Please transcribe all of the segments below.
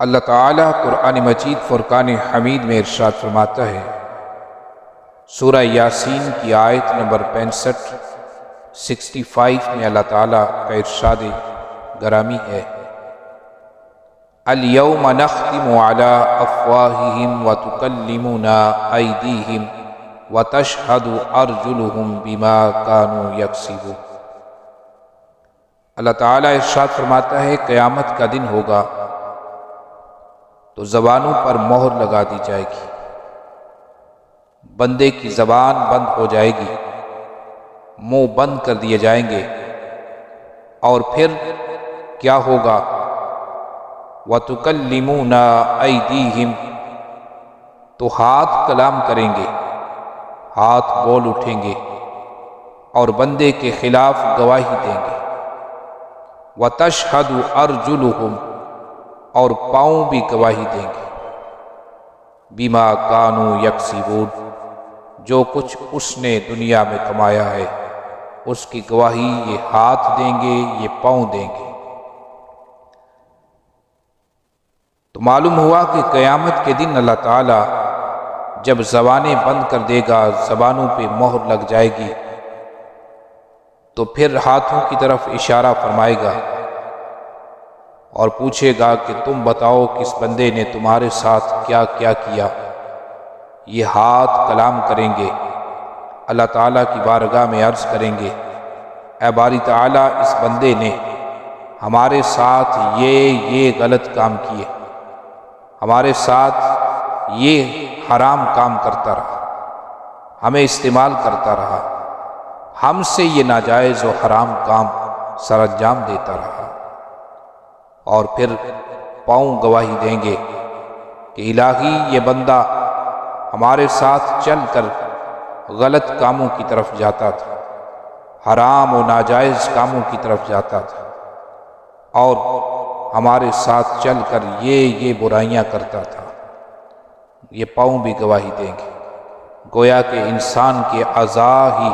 اللہ تعالیٰ قرآن مجید فرقان حمید میں ارشاد فرماتا ہے، سورہ یاسین کی آیت نمبر 65 میں اللہ تعالیٰ کا ارشاد گرامی ہے، اليوم نختم على افواہہم وتکلمنا ایدیہم وتشہد ارجلہم بما کانوا یکسبون۔ اللہ تعالیٰ ارشاد فرماتا ہے قیامت کا دن ہوگا تو زبانوں پر مہر لگا دی جائے گی، بندے کی زبان بند ہو جائے گی، منہ بند کر دیے جائیں گے، اور پھر کیا ہوگا؟ وَتُكَلِّمُونَ أَيْدِيهِمْ، تو ہاتھ کلام کریں گے، ہاتھ بول اٹھیں گے اور بندے کے خلاف گواہی دیں گے۔ وَتَشْهَدُ أَرْجُلُهُمْ، اور پاؤں بھی گواہی دیں گے، بِمَا كَانُوا يَكْسِبُونَ، جو کچھ اس نے دنیا میں کمایا ہے اس کی گواہی یہ ہاتھ دیں گے، یہ پاؤں دیں گے۔ تو معلوم ہوا کہ قیامت کے دن اللہ تعالیٰ جب زبانیں بند کر دے گا، زبانوں پہ مہر لگ جائے گی، تو پھر ہاتھوں کی طرف اشارہ فرمائے گا اور پوچھے گا کہ تم بتاؤ کس بندے نے تمہارے ساتھ کیا کیا کیا۔ یہ ہاتھ کلام کریں گے، اللہ تعالیٰ کی بارگاہ میں عرض کریں گے، اے باری تعالیٰ اس بندے نے ہمارے ساتھ یہ غلط کام کیے، ہمارے ساتھ یہ حرام کام کرتا رہا، ہمیں استعمال کرتا رہا، ہم سے یہ ناجائز و حرام کام سر انجام دیتا رہا۔ اور پھر پاؤں گواہی دیں گے کہ الہی یہ بندہ ہمارے ساتھ چل کر غلط کاموں کی طرف جاتا تھا، حرام و ناجائز کاموں کی طرف جاتا تھا، اور ہمارے ساتھ چل کر یہ برائیاں کرتا تھا۔ یہ پاؤں بھی گواہی دیں گے، گویا کہ انسان کے اعضاء ہی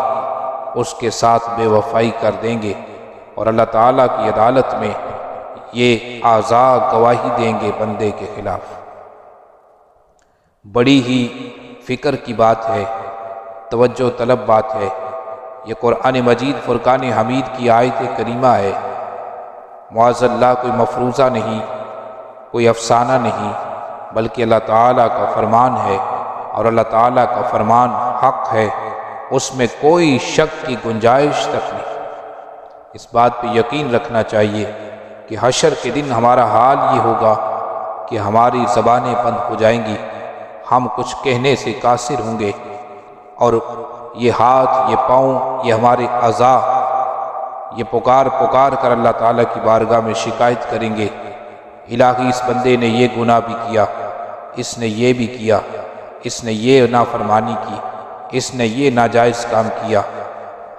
اس کے ساتھ بے وفائی کر دیں گے، اور اللہ تعالیٰ کی عدالت میں یہ اعضاء گواہی دیں گے بندے کے خلاف۔ بڑی ہی فکر کی بات ہے، توجہ طلب بات ہے۔ یہ قرآن مجید فرقان حمید کی آیت کریمہ ہے، معاذ اللہ کوئی مفروضہ نہیں، کوئی افسانہ نہیں، بلکہ اللہ تعالیٰ کا فرمان ہے، اور اللہ تعالیٰ کا فرمان حق ہے، اس میں کوئی شک کی گنجائش تک نہیں۔ اس بات پہ یقین رکھنا چاہیے کہ حشر کے دن ہمارا حال یہ ہوگا کہ ہماری زبانیں بند ہو جائیں گی، ہم کچھ کہنے سے قاصر ہوں گے، اور یہ ہاتھ، یہ پاؤں، یہ ہمارے اعضاء یہ پکار کر اللہ تعالیٰ کی بارگاہ میں شکایت کریں گے، الہی اس بندے نے یہ گناہ بھی کیا، اس نے یہ بھی کیا، اس نے یہ نافرمانی کی، اس نے یہ ناجائز کام کیا،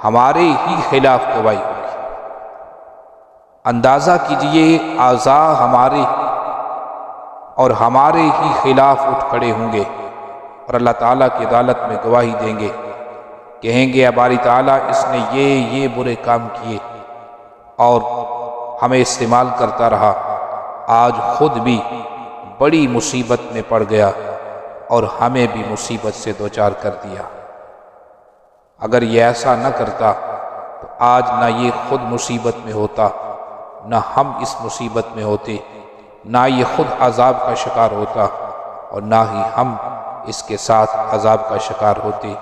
ہمارے ہی خلاف گواہی ہوگی۔ اندازہ کیجئے اعضاء ہمارے اور ہمارے ہی خلاف اٹھ کھڑے ہوں گے اور اللہ تعالیٰ کی عدالت میں گواہی دیں گے، کہیں گے اے باری تعالیٰ اس نے یہ برے کام کیے اور ہمیں استعمال کرتا رہا، آج خود بھی بڑی مصیبت میں پڑ گیا اور ہمیں بھی مصیبت سے دوچار کر دیا۔ اگر یہ ایسا نہ کرتا تو آج نہ یہ خود مصیبت میں ہوتا، نہ ہم اس مصیبت میں ہوتے، نہ یہ خود عذاب کا شکار ہوتا، اور نہ ہی ہم اس کے ساتھ عذاب کا شکار ہوتے۔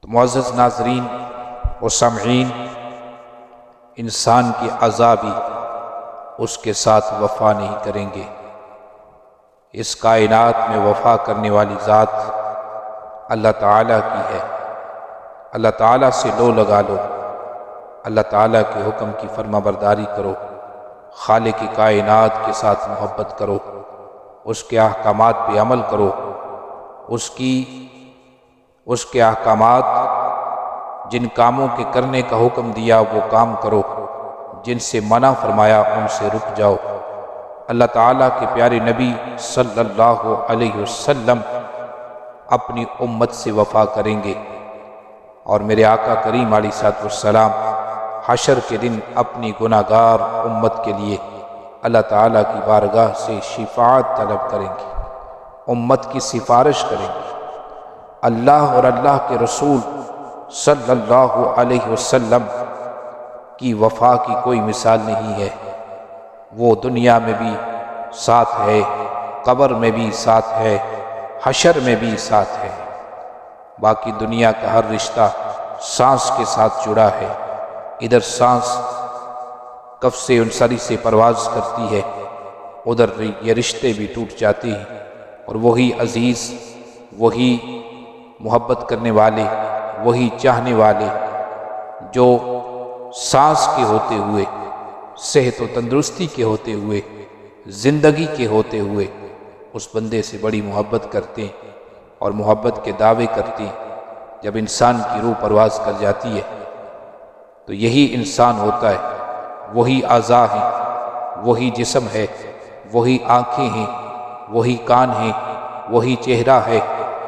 تو معزز ناظرین و سامعین، انسان کے اعضاء بھی اس کے ساتھ وفا نہیں کریں گے۔ اس کائنات میں وفا کرنے والی ذات اللہ تعالیٰ کی ہے۔ اللہ تعالیٰ سے لو لگا لو، اللہ تعالیٰ کے حکم کی فرما برداری کرو، خالق کائنات کے ساتھ محبت کرو، اس کے احکامات پہ عمل کرو، اس کے احکامات جن کاموں کے کرنے کا حکم دیا وہ کام کرو، جن سے منع فرمایا ان سے رک جاؤ۔ اللہ تعالیٰ کے پیارے نبی صلی اللہ علیہ وسلم اپنی امت سے وفا کریں گے، اور میرے آقا کریم علیہ الصلوۃ والسلام حشر کے دن اپنی گناہگار امت کے لیے اللہ تعالیٰ کی بارگاہ سے شفاعت طلب کریں گے، امت کی سفارش کریں گے۔ اللہ اور اللہ کے رسول صلی اللہ علیہ وسلم کی وفا کی کوئی مثال نہیں ہے۔ وہ دنیا میں بھی ساتھ ہے، قبر میں بھی ساتھ ہے، حشر میں بھی ساتھ ہے۔ باقی دنیا کا ہر رشتہ سانس کے ساتھ جڑا ہے۔ ادھر سانس کف سے انسری سے پرواز کرتی ہے، ادھر یہ رشتے بھی ٹوٹ جاتے ہیں، اور وہی عزیز، وہی محبت کرنے والے، وہی چاہنے والے جو سانس کے ہوتے ہوئے، صحت و تندرستی کے ہوتے ہوئے، زندگی کے ہوتے ہوئے اس بندے سے بڑی محبت کرتے ہیں اور محبت کے دعوے کرتے ہیں، جب انسان کی روح پرواز کر جاتی ہے تو یہی انسان ہوتا ہے، وہی اعضاء ہیں، وہی جسم ہے، وہی آنکھیں ہیں، وہی کان ہیں، وہی چہرہ ہے،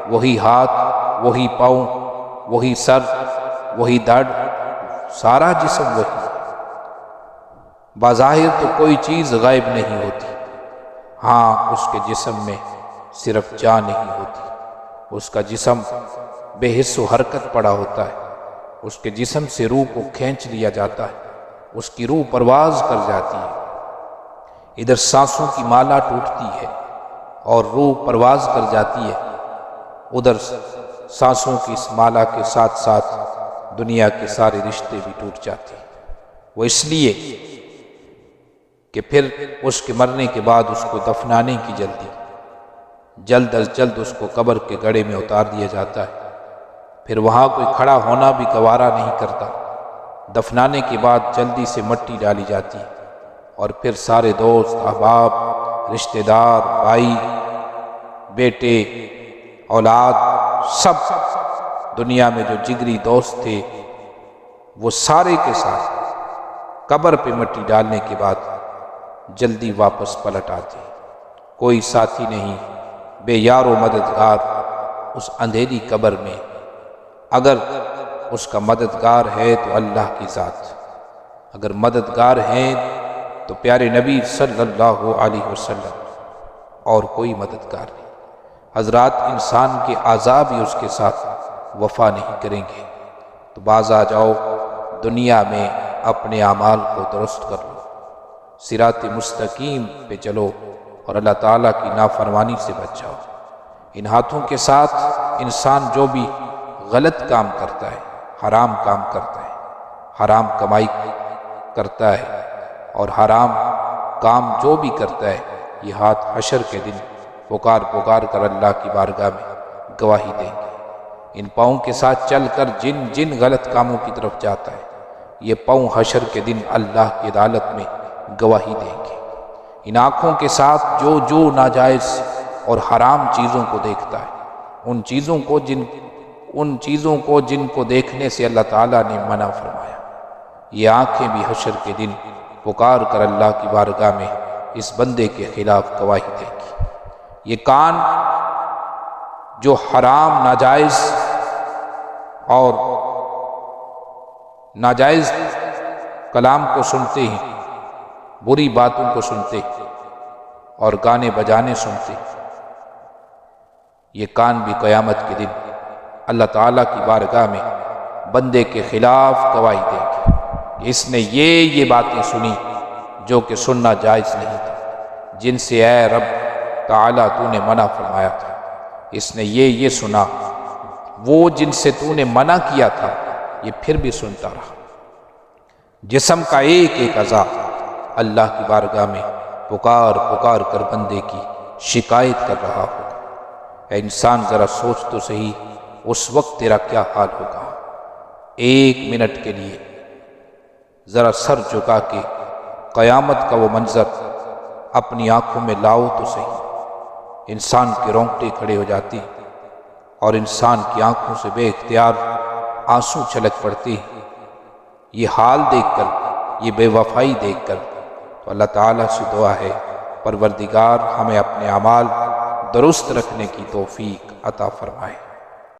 وہی ہاتھ، وہی پاؤں، وہی سر، وہی دھڑ، سارا جسم وہی۔ بظاہر تو کوئی چیز غائب نہیں ہوتی، ہاں اس کے جسم میں صرف جان نہیں ہوتی، اس کا جسم بے حس و حرکت پڑا ہوتا ہے، اس کے جسم سے روح کو کھینچ لیا جاتا ہے، اس کی روح پرواز کر جاتی ہے۔ ادھر سانسوں کی مالا ٹوٹتی ہے اور روح پرواز کر جاتی ہے، ادھر سانسوں کی اس مالا کے ساتھ ساتھ دنیا کے سارے رشتے بھی ٹوٹ جاتے ہیں۔ وہ اس لیے کہ پھر اس کے مرنے کے بعد اس کو دفنانے کی جلد از جلد اس کو قبر کے گڑھے میں اتار دیا جاتا ہے، پھر وہاں کوئی کھڑا ہونا بھی گوارا نہیں کرتا۔ دفنانے کے بعد جلدی سے مٹی ڈالی جاتی ہے، اور پھر سارے دوست، احباب، رشتہ دار، بھائی، بیٹے، اولاد، سب دنیا میں جو جگری دوست تھے وہ سارے کے ساتھ قبر پہ مٹی ڈالنے کے بعد جلدی واپس پلٹ آتے ہیں۔ کوئی ساتھی نہیں، بے یار و مددگار اس اندھیری قبر میں۔ اگر اس کا مددگار ہے تو اللہ کی ذات، اگر مددگار ہیں تو پیارے نبی صلی اللہ علیہ وسلم، اور کوئی مددگار نہیں۔ حضرات، انسان کے اعضاء بھی اس کے ساتھ وفا نہیں کریں گے، تو باز آ جاؤ، دنیا میں اپنے اعمال کو درست کر لو، صراط مستقیم پہ چلو، اور اللہ تعالیٰ کی نافرمانی سے بچ جاؤ۔ ان ہاتھوں کے ساتھ انسان جو بھی غلط کام کرتا ہے، حرام کام کرتا ہے، حرام کمائی کرتا ہے، اور حرام کام جو بھی کرتا ہے، یہ ہاتھ حشر کے دن پکار کر اللہ کی بارگاہ میں گواہی دیں گے۔ ان پاؤں کے ساتھ چل کر جن غلط کاموں کی طرف جاتا ہے، یہ پاؤں حشر کے دن اللہ کی عدالت میں گواہی دیں گے۔ ان آنکھوں کے ساتھ جو ناجائز اور حرام چیزوں کو دیکھتا ہے، ان چیزوں کو جن کو دیکھنے سے اللہ تعالیٰ نے منع فرمایا، یہ آنکھیں بھی حشر کے دن پکار کر اللہ کی بارگاہ میں اس بندے کے خلاف گواہی دیں گی۔ یہ کان جو حرام، ناجائز اور ناجائز کلام کو سنتے ہیں، بری باتوں کو سنتے اور گانے بجانے سنتے، یہ کان بھی قیامت کے دن اللہ تعالیٰ کی بارگاہ میں بندے کے خلاف گواہی دیں گے۔ اس نے یہ باتیں سنی جو کہ سننا جائز نہیں تھا، جن سے اے رب تعالیٰ تو نے منع فرمایا تھا۔ اس نے یہ سنا، وہ جن سے تو نے منع کیا تھا یہ پھر بھی سنتا رہا۔ جسم کا ایک اعضاء اللہ کی بارگاہ میں پکار کر بندے کی شکایت کر رہا ہوگا۔ اے انسان، ذرا سوچ تو صحیح، اس وقت تیرا کیا حال ہوگا۔ ایک منٹ کے لیے ذرا سر جھکا کے قیامت کا وہ منظر اپنی آنکھوں میں لاؤ تو صحیح۔ انسان کے رونگٹے کھڑے ہو جاتے ہیں اور انسان کی آنکھوں سے بے اختیار آنسو چھلک پڑتے ہیں۔ یہ حال دیکھ کر، یہ بے وفائی دیکھ کر تو اللہ تعالیٰ سے دعا ہے، پروردگار ہمیں اپنے اعمال درست رکھنے کی توفیق عطا فرمائے۔